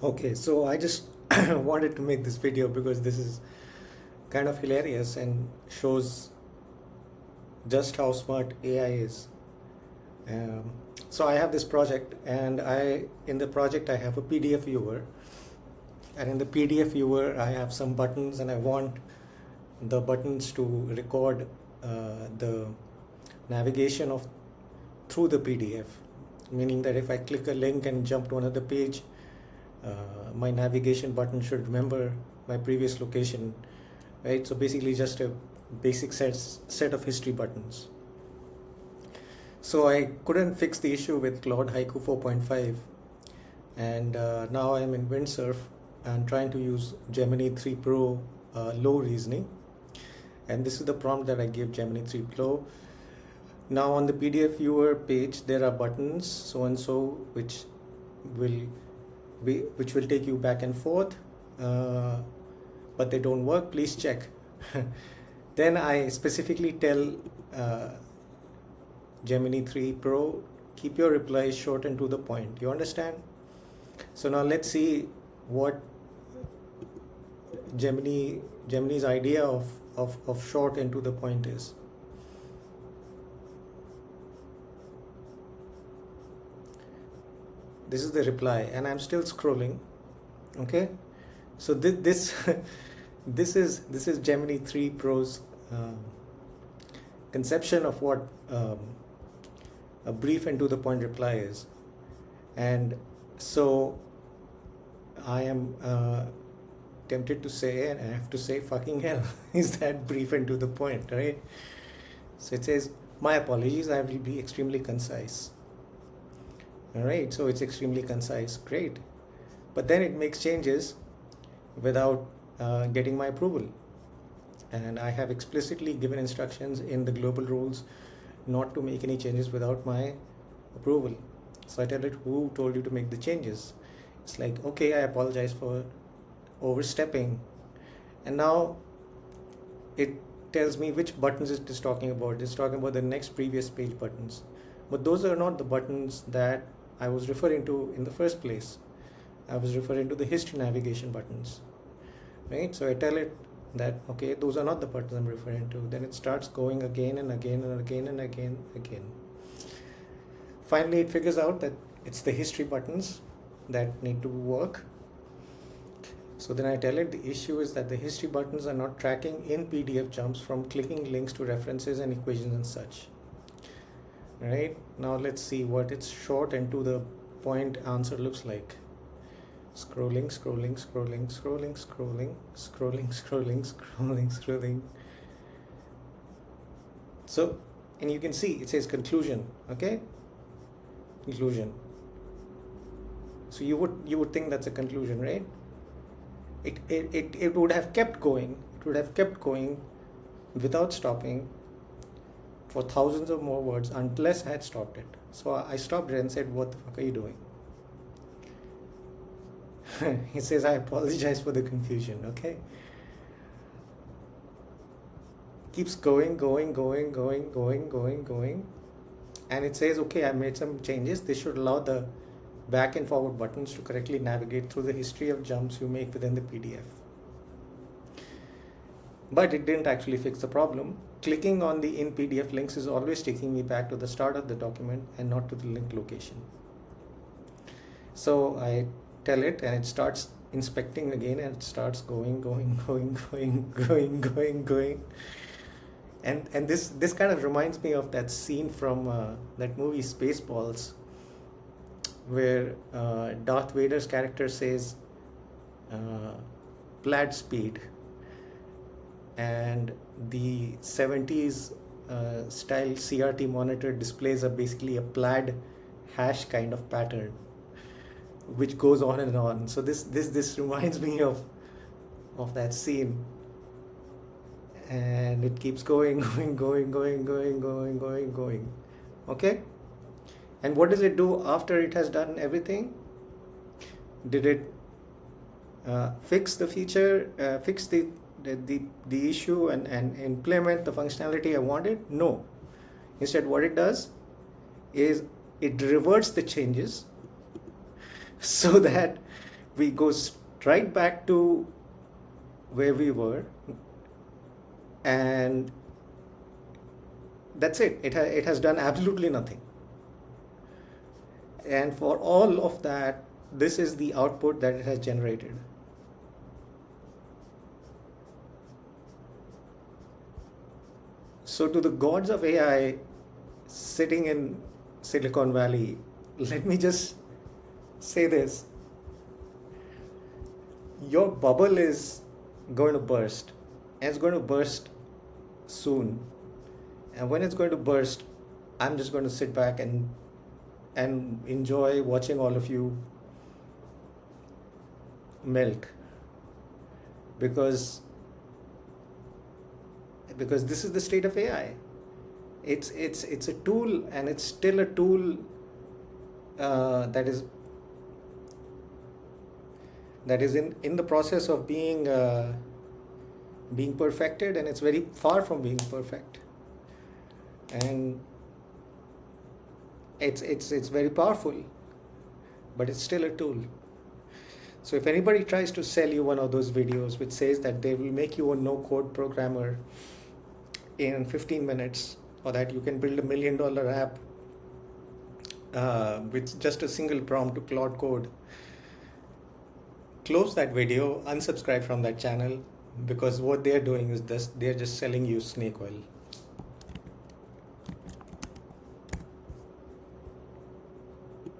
Okay, so I just wanted to make this video because this is kind of hilarious and shows just how smart AI is. Um, so I have this project, and in the project I have a PDF viewer, and in the PDF viewer I have some buttons, and I want the buttons to record the navigation of through the PDF, meaning that if I click a link and jump to another page, my navigation button should remember my previous location, right? So basically just a basic set of history buttons. So I couldn't fix the issue with Claude Haiku 4.5, and now I'm in Windsurf and trying to use Gemini 3 Pro low reasoning, and this is the prompt that I gave Gemini 3 Pro. Now on the PDF viewer page there are buttons so and so which will take you back and forth, but they don't work, please check. Then I specifically tell Gemini 3 Pro, keep your replies short and to the point. You understand? So now let's see what Gemini's idea of short and to the point is. This is the reply, and I'm still scrolling. Okay, so this this is Gemini 3 Pro's conception of what a brief and to the point reply is. And so I am tempted to say, and I have to say, fucking hell, is that brief and to the point, right? So it says, my apologies, I will be extremely concise. All right, so it's extremely concise, great. But then it makes changes without getting my approval. And I have explicitly given instructions in the global rules not to make any changes without my approval. So I tell it, who told you to make the changes? It's like, okay, I apologize for overstepping. And now it tells me which buttons it is talking about. It's talking about the next previous page buttons. But those are not the buttons that I was referring to in the first place. I was referring to the history navigation buttons, right? So I tell it that, okay, those are not the buttons I'm referring to. Then it starts going again and again and again and again. Finally, it figures out that it's the history buttons that need to work. So then I tell it the issue is that the history buttons are not tracking in PDF jumps from clicking links to references and equations and such. Right, now let's see what its short and to the point answer looks like. Scrolling. So, and you can see it says conclusion. Okay, conclusion. So you would think that's a conclusion, right? It would have kept going. It would have kept going without stopping for thousands of more words unless I had stopped it. So I stopped it and said, what the fuck are you doing? He says, I apologize for the confusion. Okay, keeps going, and it says, okay, I made some changes. This should allow the back and forward buttons to correctly navigate through the history of jumps you make within the PDF. But it didn't actually fix the problem. Clicking on the in PDF links is always taking me back to the start of the document and not to the link location. So I tell it, and it starts inspecting again, and it starts going. And this kind of reminds me of that scene from that movie Spaceballs, where Darth Vader's character says plaid speed, and the 70s style CRT monitor displays basically a plaid hash kind of pattern which goes on and on. So this reminds me of that scene, and it keeps going. Okay, and what does it do after it has done everything? Did it fix the feature, fix the issue and implement the functionality I wanted? No. Instead, what it does is it reverts the changes so that we go right back to where we were, and that's it. It has done absolutely nothing. And for all of that, this is the output that it has generated. So to the gods of AI sitting in Silicon Valley, let me just say this. Your bubble is going to burst, and it's going to burst soon. And when it's going to burst, I'm just going to sit back and enjoy watching all of you melt, because this is the state of AI. It's a tool, and it's still a tool that is in the process of being perfected, and it's very far from being perfect, and it's very powerful, but it's still a tool. So if anybody tries to sell you one of those videos which says that they will make you a no-code programmer in 15 minutes, or that you can build $1 million app with just a single prompt to Claude Code, close that video, unsubscribe from that channel, because what they're doing is this: they're just selling you snake oil.